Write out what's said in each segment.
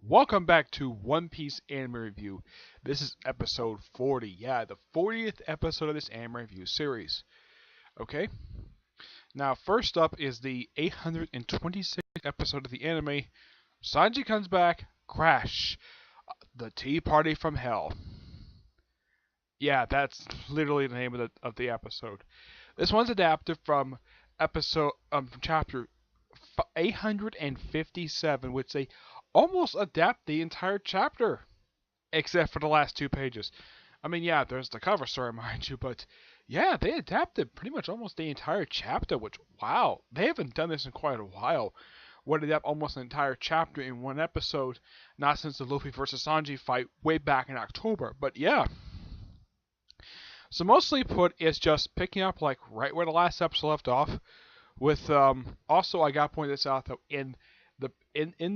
Welcome back to One Piece Anime Review. This is episode 40. Yeah, the 40th episode of this anime review series. Okay? Now, first up is the 826th episode of the anime. Sanji comes back, Crash, the Tea Party from Hell. Yeah, that's literally the name of the episode. This one's adapted from from chapter 857, which they almost adapt the entire chapter, except for the last 2 pages. I mean, yeah, there's the cover story, mind you, but yeah, they adapted pretty much almost the entire chapter, which, wow, they haven't done this in quite a while. Would adapt almost an entire chapter in one episode, not since the Luffy versus Sanji fight way back in October, but yeah. So mostly put, it's just picking up like right where the last episode left off, with also I got to point this out though, in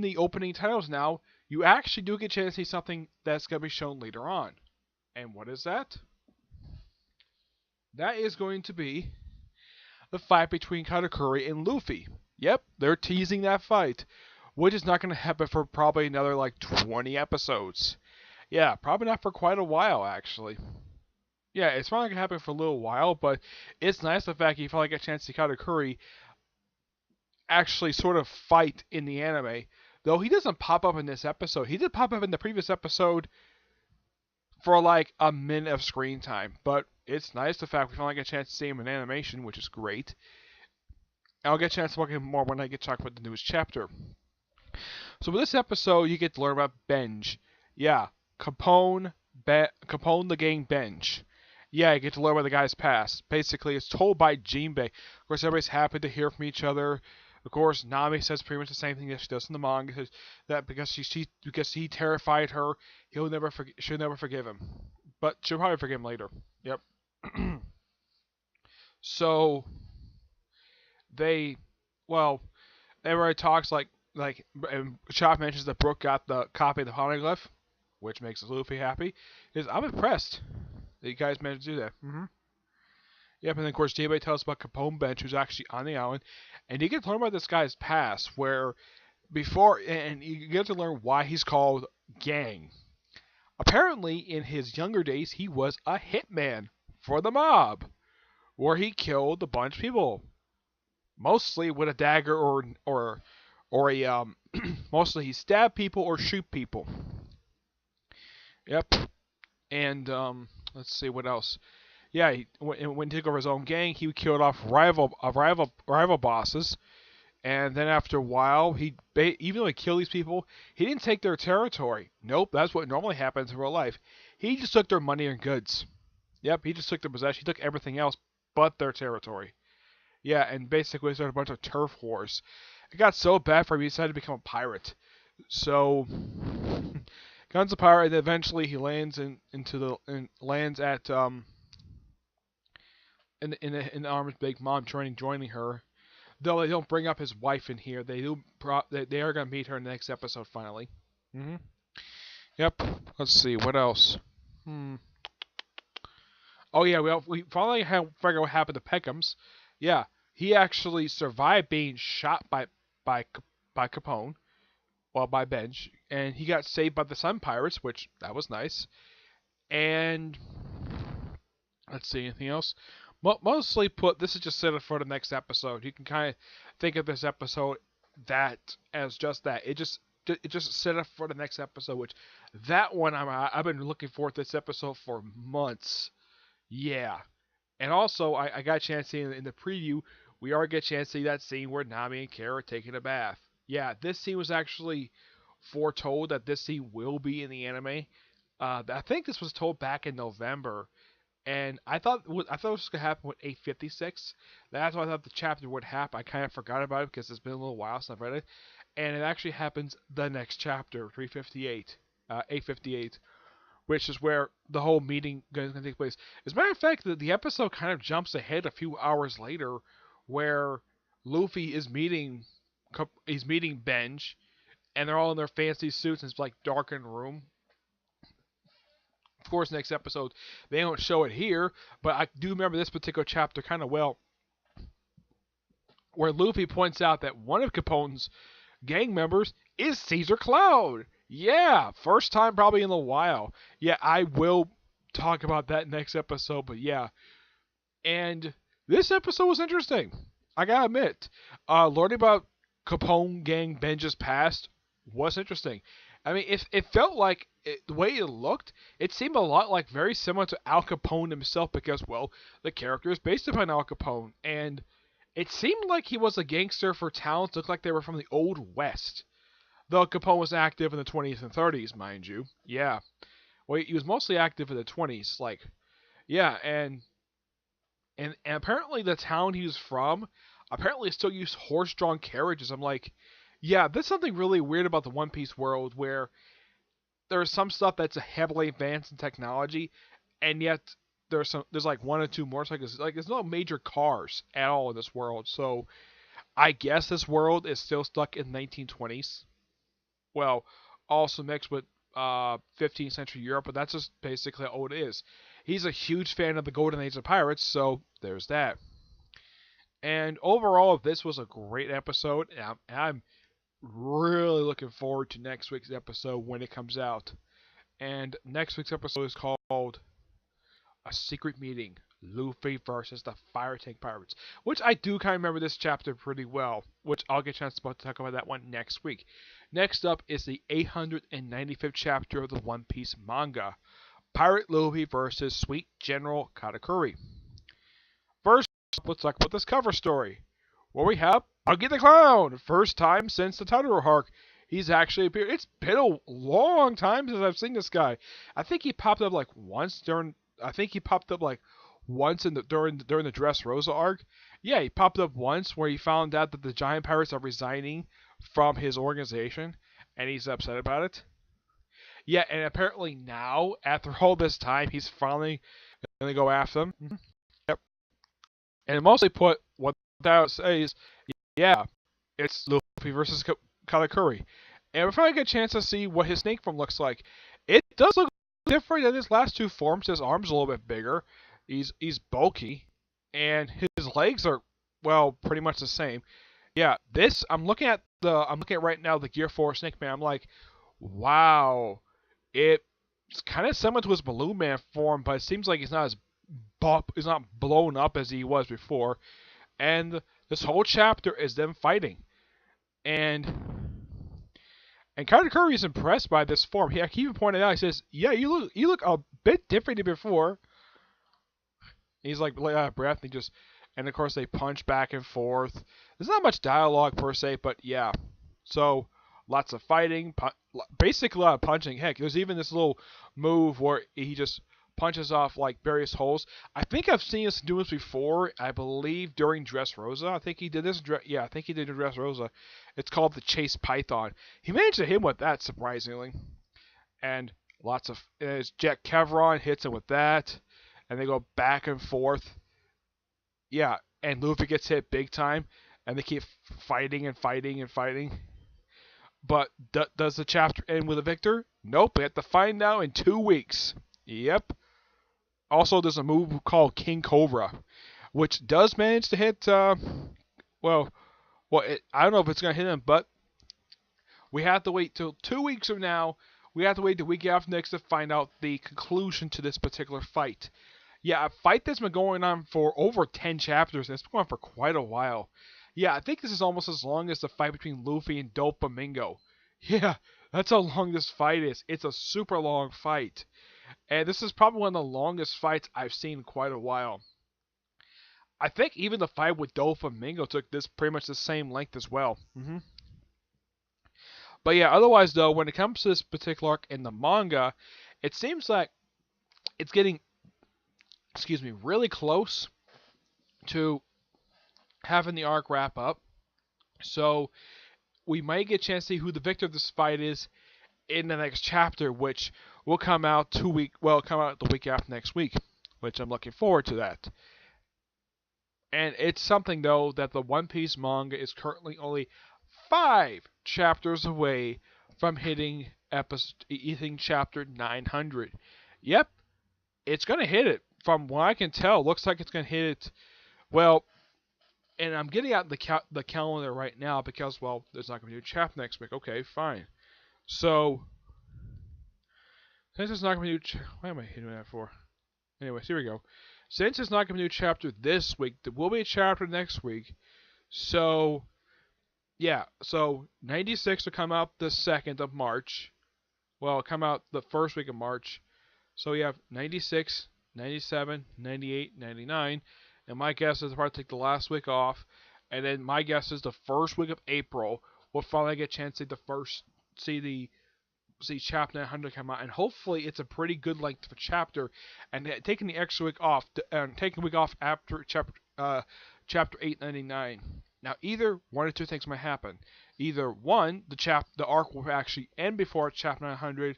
the opening titles now, you actually do get a chance to see something that's going to be shown later on. And what is that? That is going to be the fight between Katakuri and Luffy. Yep, they're teasing that fight, which is not going to happen for probably another like 20 episodes. Yeah, probably not for quite a while actually. Yeah, it's probably going to happen for a little while, but it's nice the fact you finally get a chance to see Katakuri actually sort of fight in the anime. Though he doesn't pop up in this episode. He did pop up in the previous episode for like a minute of screen time. But it's nice the fact we finally get a chance to see him in animation, which is great. I'll get a chance to look at him more when I get to talk about the newest chapter. So with this episode, you get to learn about Benj. Yeah, Capone the gang Benj. Yeah, you get to learn about the guy's past. Basically, it's told by Jinbei. Of course, everybody's happy to hear from each other. Of course, Nami says pretty much the same thing that she does in the manga. Says that because he terrified her, she'll never forgive him. But she'll probably forgive him later. Yep. So everybody talks and Chop mentions that Brook got the copy of the poneglyph, which makes Luffy happy. He says, I'm impressed that you guys managed to do that. Yep, and then of course Jinbei tells us about Capone Bench, who's actually on the island, and you get to learn about this guy's past, and you get to learn why he's called Gang. Apparently, in his younger days, he was a hitman for the mob, where he killed a bunch of people, mostly with a dagger mostly he stabbed people or shoot people. Yep, and let's see what else. Yeah, when he took over his own gang, he killed off rival bosses, and then after a while, even though he killed these people, he didn't take their territory. Nope, that's what normally happens in real life. He just took their money and goods. Yep, he just took their possession. He took everything else but their territory. Yeah, and basically started a bunch of turf wars. It got so bad for him, he decided to become a pirate. So, becomes a pirate, and eventually he lands lands at in the arms of Big Mom, joining her. Though they don't bring up his wife in here, they are gonna meet her in the next episode finally. Yep. Let's see what else. Oh yeah, we finally figured out what happened to Peckham's. Yeah, he actually survived being shot by Capone, by Benj, and he got saved by the Sun Pirates, which that was nice. And let's see, anything else? Mostly put, this is just set up for the next episode. You can kind of think of this episode as just that. It just set up for the next episode, which that one I've been looking forward to this episode for months. Yeah. And also, I got a chance to see in the preview, we already get a chance to see that scene where Nami and Kara are taking a bath. Yeah, this scene was actually foretold that this scene will be in the anime. I think this was told back in November. And I thought it was going to happen with 856. That's why I thought the chapter would happen. I kind of forgot about it because it's been a little while since I've read it. And it actually happens the next chapter, 858, which is where the whole meeting is going to take place. As a matter of fact, the episode kind of jumps ahead a few hours later, where Luffy is meeting Benj, and they're all in their fancy suits, and it's like darkened room. Of course, next episode, they don't show it here, but I do remember this particular chapter kind of well, where Luffy points out that one of Capone's gang members is Caesar Cloud. Yeah, first time probably in a while. Yeah, I will talk about that next episode, but yeah. And this episode was interesting. I gotta admit, learning about Capone Gang Benja's past was interesting. I mean, it felt like the way it looked, it seemed a lot like very similar to Al Capone himself because, well, the character is based upon Al Capone, and it seemed like he was a gangster for towns that looked like they were from the Old West. Though Capone was active in the 20s and 30s, mind you. Yeah. Well, he was mostly active in the 20s, like, yeah, and apparently the town he was from apparently still used horse-drawn carriages. I'm like, yeah, there's something really weird about the One Piece world where there's some stuff that's heavily advanced in technology, and yet there's like one or two motorcycles. Like there's no major cars at all in this world. So I guess this world is still stuck in 1920s. Well, also mixed with 15th century Europe, but that's just basically how old it is. He's a huge fan of the Golden Age of Pirates, so there's that. And overall, this was a great episode. And I'm really looking forward to next week's episode when it comes out. And next week's episode is called A Secret Meeting, Luffy versus the Fire Tank Pirates, which I do kind of remember this chapter pretty well, which I'll get a chance to talk about that one next week. Next up is the 895th chapter of the One Piece manga, Pirate Luffy versus Sweet General Katakuri. First, let's talk about this cover story, where we have Buggy the Clown, first time since the Totoro arc. He's actually appeared. It's been a long time since I've seen this guy. I think he popped up like once during. I think he popped up like once in the during the Dressrosa arc. Yeah, he popped up once where he found out that the giant pirates are resigning from his organization, and he's upset about it. Yeah, and apparently now, after all this time, he's finally gonna go after them. Yep. And mostly put what that says, yeah, it's Luffy versus Katakuri. And we finally get a chance to see what his snake form looks like. It does look different than his last two forms. His arms are a little bit bigger. He's bulky, and his legs are well pretty much the same. Yeah, this I'm looking at right now the Gear 4 Snake Man. I'm like, wow, it's kind of similar to his Balloon Man form, but it seems like he's not blown up as he was before. And this whole chapter is them fighting, and Katakuri is impressed by this form. He even pointed out, he says, "Yeah, you look a bit different than before." He's like out of breath. And of course they punch back and forth. There's not much dialogue per se, but yeah. So lots of fighting, basically a lot of punching. Heck, there's even this little move where he just punches off like various holes. I think I've seen us do this before. I believe during Dressrosa. I think he did this. Yeah, I think he did in Dressrosa. It's called the Chase Python. He managed to hit him with that surprisingly, and lots of Jack Kevron hits him with that, and they go back and forth. Yeah, and Luffy gets hit big time, and they keep fighting and fighting and fighting. But does the chapter end with a victor? Nope. We have to find out in 2 weeks. Yep. Also, there's a move called King Cobra, which does manage to hit. I don't know if it's gonna hit him, but we have to wait till 2 weeks from now. We have to wait the week after next to find out the conclusion to this particular fight. Yeah, a fight that's been going on for over 10 chapters, and it's been going on for quite a while. Yeah, I think this is almost as long as the fight between Luffy and Doflamingo. Yeah, that's how long this fight is. It's a super long fight. And this is probably one of the longest fights I've seen in quite a while. I think even the fight with Doflamingo took this pretty much the same length as well. But yeah, otherwise though, when it comes to this particular arc in the manga, it seems like it's getting, really close to having the arc wrap up. So we might get a chance to see who the victor of this fight is in the next chapter, which will come out the week after next week, which I'm looking forward to that. And it's something though that the One Piece manga is currently only 5 chapters away from hitting chapter 900. Yep, it's gonna hit it. From what I can tell, looks like it's gonna hit it. Well, and I'm getting out the calendar right now because, well, there's not gonna be a chapter next week. Okay, fine. So Since it's not going to be why am I hitting that for? Anyways, here we go. Since it's not going to be a new chapter this week, there will be a chapter next week. So, yeah. So, 96 will come out the 2nd of March. Well, it'll come out the first week of March. So, you have 96, 97, 98, 99. And my guess is I'll probably take the last week off. And then my guess is the first week of April, we'll finally get a chance to see chapter 900 come out, and hopefully it's a pretty good length of a chapter. And taking the extra week off, and taking a week off after chapter 899. Now, either one or two things might happen. Either one, the arc will actually end before chapter 900,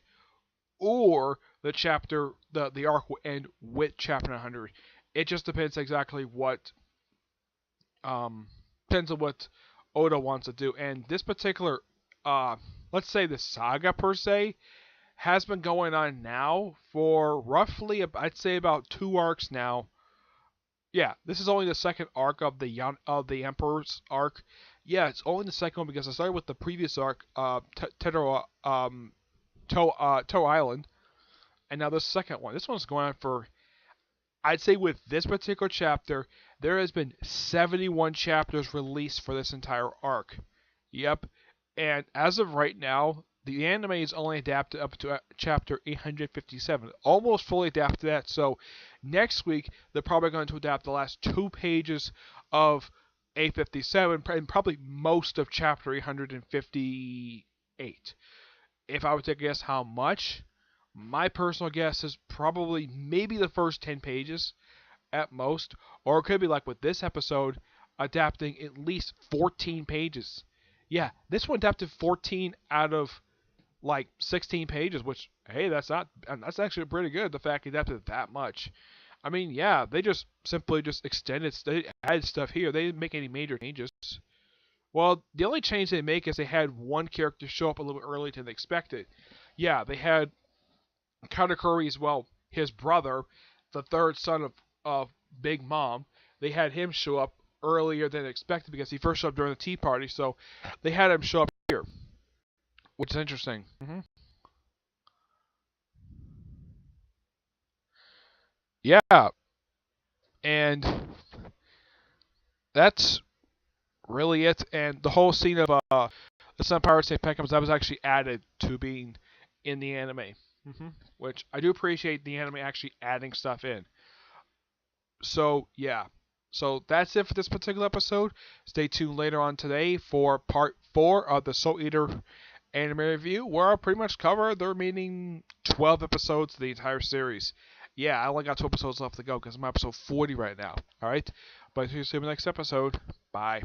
or the arc will end with chapter 900. It just depends exactly what depends on what Oda wants to do. And this particular let's say the saga per se has been going on now for roughly, I'd say, about 2 arcs now. Yeah, this is only the second arc of the Emperor's arc. Yeah, it's only the second one because I started with the previous arc, To Island, and now the second one. This one's going on for, I'd say, with this particular chapter, there has been 71 chapters released for this entire arc. Yep, and as of right now, the anime is only adapted up to chapter 857, almost fully adapted to that. So next week they're probably going to adapt the last 2 pages of 857 and probably most of chapter 858. If I would take a guess how much, my personal guess is probably maybe the first 10 pages at most, or it could be like with this episode, adapting at least 14 pages. Yeah, this one adapted 14 out of like 16 pages, which, hey, that's actually pretty good. The fact he adapted that much. I mean, yeah, they just simply extended, they added stuff here. They didn't make any major changes. Well, the only change they make is they had one character show up a little bit earlier than they expected. Yeah, they had Katakuri as well, his brother, the third son of Big Mom. They had him show up earlier than expected because he first showed up during the tea party, so they had him show up here, which is interesting. Yeah, and that's really it. And the whole scene of the Sun Pirates St. Peckhams, that was actually added to being in the anime, which I do appreciate the anime actually adding stuff in. So yeah, so that's it for this particular episode. Stay tuned later on today for part 4 of the Soul Eater anime review, where I'll pretty much cover the remaining 12 episodes of the entire series. Yeah, I only got 2 episodes left to go because I'm episode 40 right now. Alright? But see you in the next episode. Bye.